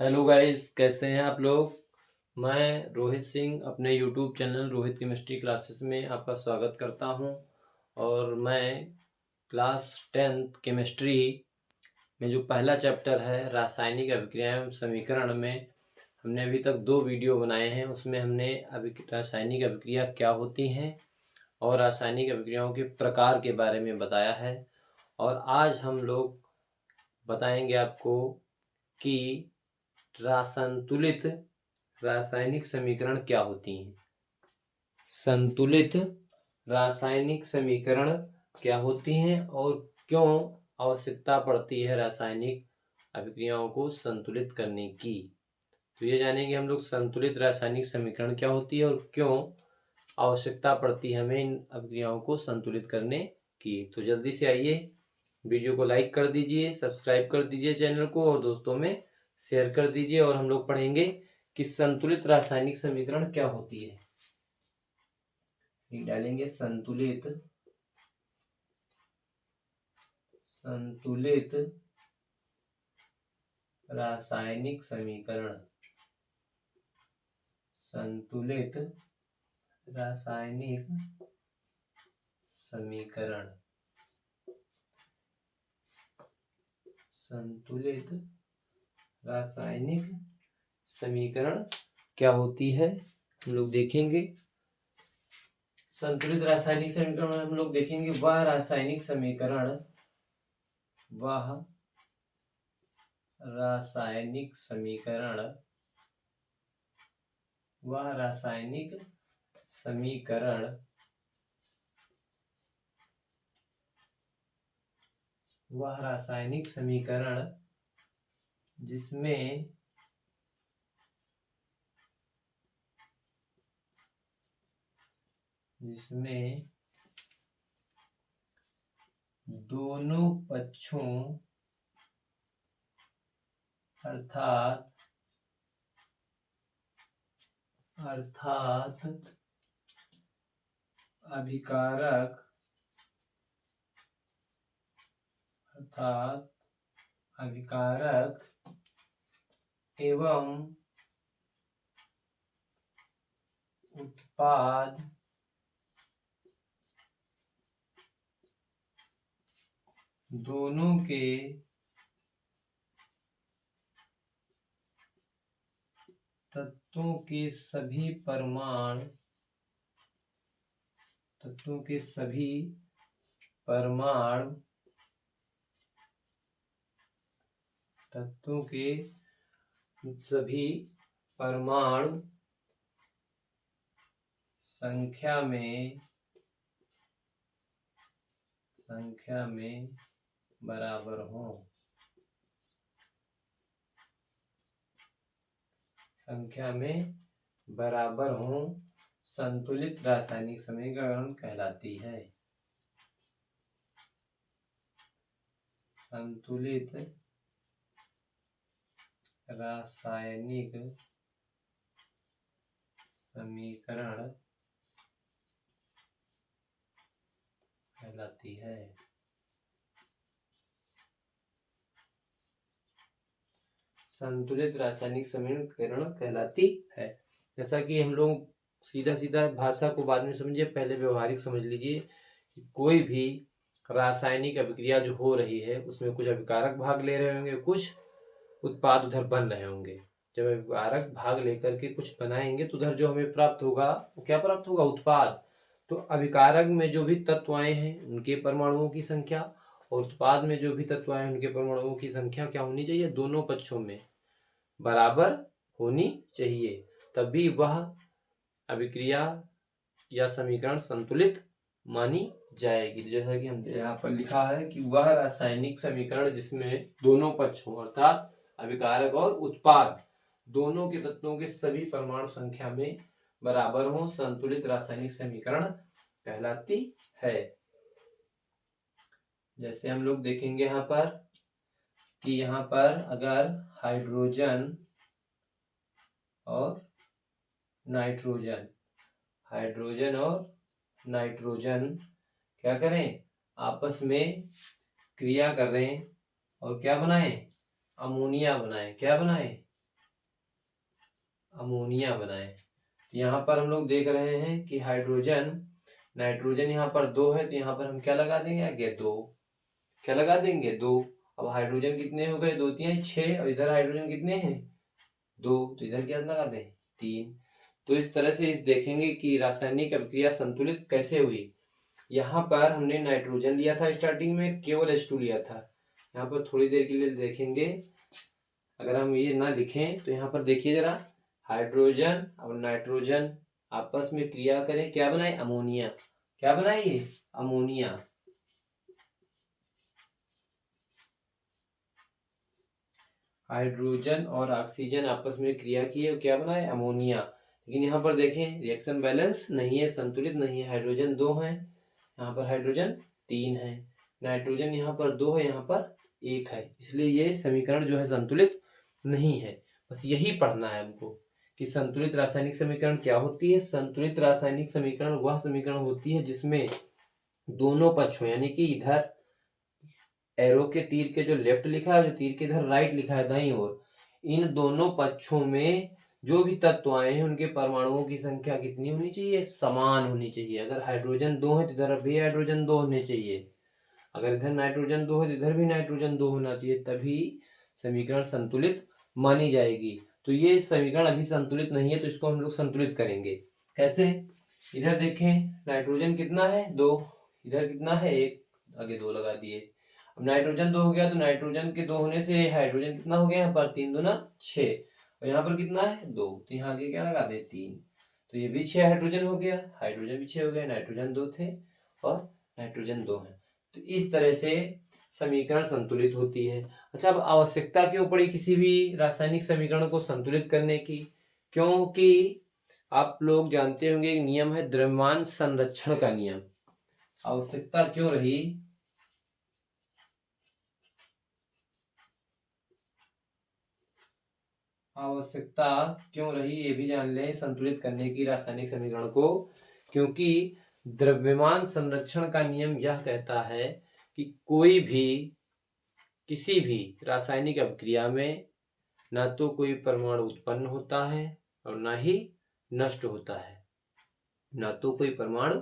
Hello guys, कैसे हैं आप लोग। मैं रोहित सिंह अपने YouTube channel Rohit chemistry classes में आपका स्वागत करता हूं। और मैं क्लास 10th केमिस्ट्री में जो पहला चैप्टर है रासायनिक अभिक्रिया एवं समीकरण में हमने अभी तक 2 वीडियो बनाए हैं। उसमें हमने रासायनिक अभिक्रिया क्या होती हैं और रासायनिक अभिक्रियाओं के प्रकार के बारे में बताया है। और आज हम लोग बताएंगे आपको कि संतुलित रासायनिक समीकरण क्या होती हैं। संतुलित रासायनिक समीकरण क्या होती हैं और क्यों आवश्यकता पड़ती है रासायनिक अभिक्रियाओं को संतुलित करने की। तो ये जानेंगे हम लोग संतुलित रासायनिक समीकरण क्या होती है और क्यों आवश्यकता पड़ती है हमें इन अभिक्रियाओं को संतुलित करने की। तो जल्दी से आइए, वीडियो को लाइक कर दीजिए, सब्सक्राइब कर दीजिए चैनल को और दोस्तों में शेयर कर दीजिए। और हम लोग पढ़ेंगे कि संतुलित रासायनिक समीकरण क्या होती है। डालेंगे संतुलित रासायनिक समीकरण। संतुलित रासायनिक समीकरण। संतुलित रासायनिक समीकरण क्या होती है हम लोग देखेंगे। संतुलित रासायनिक समीकरण में हम लोग देखेंगे वह रासायनिक समीकरण जिसमें दोनों पक्षों अर्थात अभिकारक एवं उत्पाद दोनों के तत्वों के सभी परमाणु संख्या में बराबर हों संतुलित रासायनिक समीकरण कहलाती है। संतुलित रासायनिक समीकरण कहलाती है। संतुलित रासायनिक समीकरण कहलाती है। जैसा कि हम लोग सीधा सीधा भाषा को बाद में समझिए, पहले व्यवहारिक समझ लीजिए। कोई भी रासायनिक अभिक्रिया जो हो रही है उसमें कुछ अभिकारक भाग ले रहे होंगे, कुछ उत्पाद उधर बन रहे होंगे। जब अभिकारक भाग लेकर के कुछ बनाएंगे तो उधर जो हमें प्राप्त होगा वो क्या प्राप्त होगा? उत्पाद। तो अभिकारक में जो भी तत्व आए हैं उनके परमाणुओं की संख्या और उत्पाद में जो भी तत्व आए हैं उनके परमाणुओं की संख्या क्या होनी चाहिए? दोनों पक्षों में बराबर होनी चाहिए, तभी वह अभिक्रिया या समीकरण संतुलित मानी जाएगी। तो जैसा कि हम यहाँ पर लिखा है कि वह रासायनिक समीकरण जिसमें दोनों पक्षों अर्थात अभिकारक और उत्पाद दोनों के तत्वों के सभी परमाणु संख्या में बराबर हो संतुलित रासायनिक समीकरण कहलाती है। जैसे हम लोग देखेंगे यहाँ पर कि यहाँ पर अगर हाइड्रोजन और नाइट्रोजन क्या करें? आपस में क्रिया कर रहे हैं और क्या बनाएं? अमोनिया बनाएं। क्या बनाएं? अमोनिया बनाए। तो यहाँ पर हम लोग देख रहे हैं कि हाइड्रोजन, नाइट्रोजन यहाँ पर 2 है, तो यहाँ पर हम क्या लगा देंगे आगे 2, क्या लगा देंगे 2। अब हाइड्रोजन कितने हो गए, 2 3 6, और इधर हाइड्रोजन कितने हैं 2, तो इधर क्या लगा दें 3। तो इस तरह से इस देखेंगे कि रासायनिक अभिक्रिया संतुलित कैसे हुई। यहाँ पर हमने नाइट्रोजन लिया था स्टार्टिंग में, केवल H2 लिया था। यहाँ पर थोड़ी देर के लिए देखेंगे, अगर हम ये ना लिखें तो यहाँ पर देखिए जरा, हाइड्रोजन और नाइट्रोजन आपस में क्रिया करें, क्या बनाए अमोनिया, क्या बनाए ये अमोनिया। हाइड्रोजन और ऑक्सीजन आपस में क्रिया किए, क्या बनाए अमोनिया। लेकिन यहाँ पर देखें रिएक्शन बैलेंस नहीं है, संतुलित नहीं है। हाइड्रोजन 2 है, यहाँ पर हाइड्रोजन 3 है, नाइट्रोजन यहाँ पर 2 है, यहाँ पर 1 है, इसलिए ये समीकरण जो है संतुलित नहीं है। बस यही पढ़ना है हमको कि संतुलित रासायनिक समीकरण क्या होती है। संतुलित रासायनिक समीकरण वह समीकरण होती है जिसमें दोनों पक्षों, यानी कि इधर एरो के तीर के जो लेफ्ट लिखा है, जो तीर के इधर राइट लिखा है दाईं ओर, इन दोनों पक्षों में जो भी तत्व आए हैं उनके परमाणुओं की संख्या कितनी होनी चाहिए, समान होनी चाहिए। अगर हाइड्रोजन 2 है तो इधर भी हाइड्रोजन 2 होने चाहिए, अगर इधर नाइट्रोजन 2 है तो इधर भी नाइट्रोजन 2 होना चाहिए, तभी समीकरण संतुलित मानी जाएगी। तो ये समीकरण अभी संतुलित नहीं है, तो इसको हम लोग संतुलित करेंगे कैसे। इधर देखें नाइट्रोजन कितना है 2, इधर कितना है 1, आगे 2 लगा दिए। अब नाइट्रोजन 2 हो गया, तो नाइट्रोजन के 2 होने से हाइड्रोजन कितना हो गया, यहाँ पर 3 दूना 6, और यहाँ पर कितना है 2, तो यहाँ आगे क्या लगा दे 3, तो ये भी 6 हाइड्रोजन हो गया, हाइड्रोजन भी 6 हो गया, नाइट्रोजन 2 थे और नाइट्रोजन 2 है। तो इस तरह से समीकरण संतुलित होती है। अच्छा, अब आवश्यकता क्यों पड़ी किसी भी रासायनिक समीकरण को संतुलित करने की, क्योंकि आप लोग जानते होंगे एक नियम है द्रव्यमान संरक्षण का नियम। आवश्यकता क्यों रही, आवश्यकता क्यों रही ये भी जान लें संतुलित करने की रासायनिक समीकरण को। क्योंकि द्रव्यमान संरक्षण का नियम यह कहता है कि कोई भी किसी भी रासायनिक अभिक्रिया में ना तो कोई परमाणु उत्पन्न होता है और ना ही नष्ट होता है, ना तो कोई परमाणु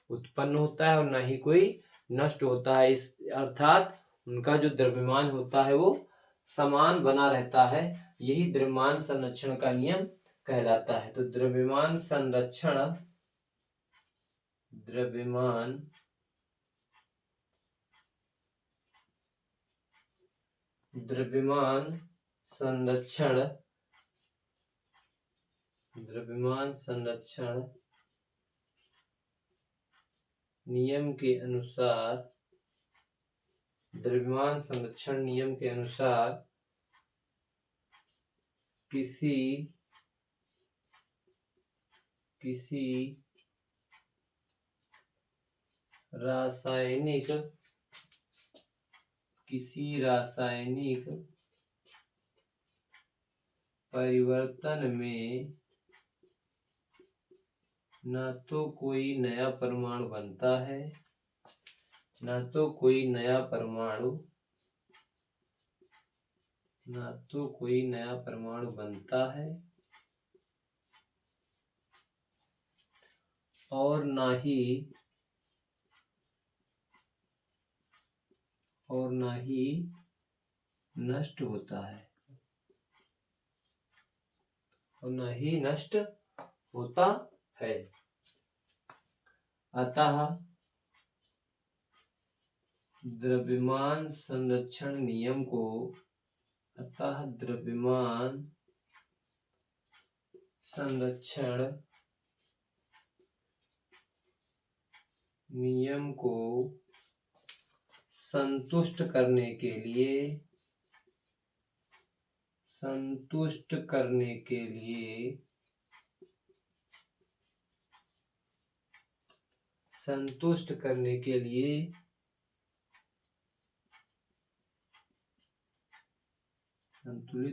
उत्पन्न होता है और ना ही कोई नष्ट होता है। इस अर्थात उनका जो द्रव्यमान होता है वो समान बना रहता है, यही द्रव्यमान संरक्षण का नियम कहलाता है। तो द्रव्यमान संरक्षण, द्रव्यमान द्रव्यमान संरक्षण, द्रव्यमान संरक्षण नियम के अनुसार, द्रव्यमान संरक्षण नियम के अनुसार किसी रासायनिक परिवर्तन में ना तो कोई नया परमाणु बनता है, ना तो कोई नया परमाणु बनता है, और ना ही नष्ट होता है, और ना ही नष्ट होता है। अतः द्रव्यमान संरक्षण नियम को संतुष्ट करने के लिए संतुलित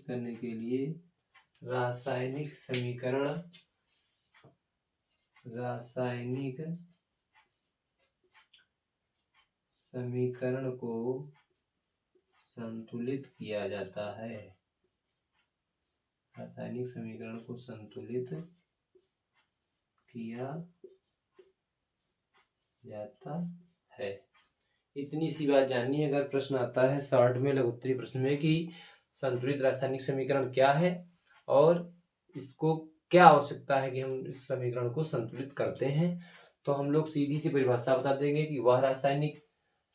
करने के लिए रासायनिक समीकरण को संतुलित किया जाता है। रासायनिक समीकरण को संतुलित किया जाता है। इतनी सी बात जाननी है। अगर प्रश्न आता है शॉर्ट में लघु उत्तरीय प्रश्न में कि संतुलित रासायनिक समीकरण क्या है और इसको क्या आवश्यकता है कि हम इस समीकरण को संतुलित करते हैं, तो हम लोग सीधी सी परिभाषा बता देंगे कि वह रासायनिक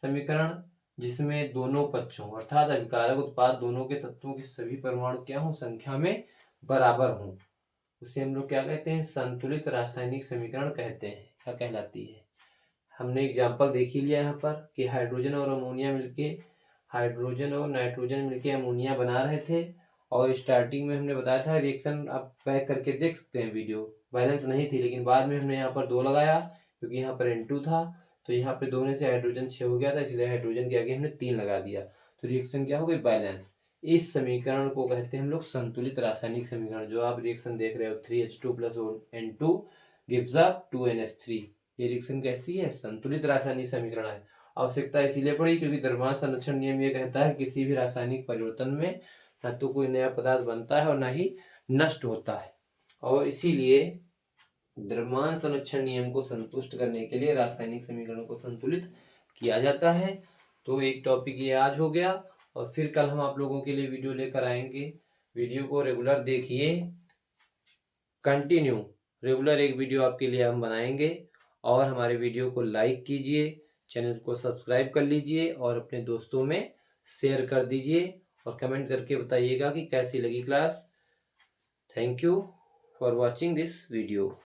समीकरण जिसमें दोनों पक्षों अर्थात अभिकारक उत्पाद दोनों के तत्वों के सभी परमाणु क्या हो, संख्या में बराबर हों, उसे हम लोग क्या कहते हैं, संतुलित रासायनिक समीकरण कहते हैं, क्या कहलाती है। हमने एग्जाम्पल देख ही लिया यहाँ पर कि हाइड्रोजन और नाइट्रोजन मिलके अमोनिया बना रहे थे, और स्टार्टिंग में हमने बताया था रिएक्शन, आप बैक करके देख सकते हैं वीडियो, बैलेंस नहीं थी, लेकिन बाद में हमने यहाँ पर 2 लगाया क्योंकि यहाँ पर N2 था, तो यहाँ पे 2 से हाइड्रोजन 6 हो गया था, इसलिए हाइड्रोजन के आगे हमने 3 लगा दिया, तो रिएक्शन क्या हो गई, बैलेंस। इस समीकरण को कहते हैं हम लोग संतुलित रासायनिक समीकरण। जो आप रिएक्शन देख रहे हो 3H2 + N2 gives up 2NH3, ये रिएक्शन कैसी है, संतुलित रासायनिक समीकरण है। आवश्यकता इसीलिए पड़ी क्योंकि द्रव्यमान संरक्षण नियम ये कहता है किसी भी रासायनिक परिवर्तन में न तो कोई नया पदार्थ बनता है और न ही नष्ट होता है, और इसीलिए द्रव्यमान संरक्षण नियम को संतुष्ट करने के लिए रासायनिक समीकरणों को संतुलित किया जाता है। तो एक टॉपिक ये आज हो गया, और फिर कल हम आप लोगों के लिए वीडियो लेकर आएंगे। वीडियो को रेगुलर देखिए, कंटिन्यू रेगुलर एक वीडियो आपके लिए हम बनाएंगे, और हमारे वीडियो को लाइक कीजिए, चैनल को सब्सक्राइब कर लीजिए और अपने दोस्तों में शेयर कर दीजिए, और कमेंट करके बताइएगा कि कैसी लगी class. Thank you for watching this video.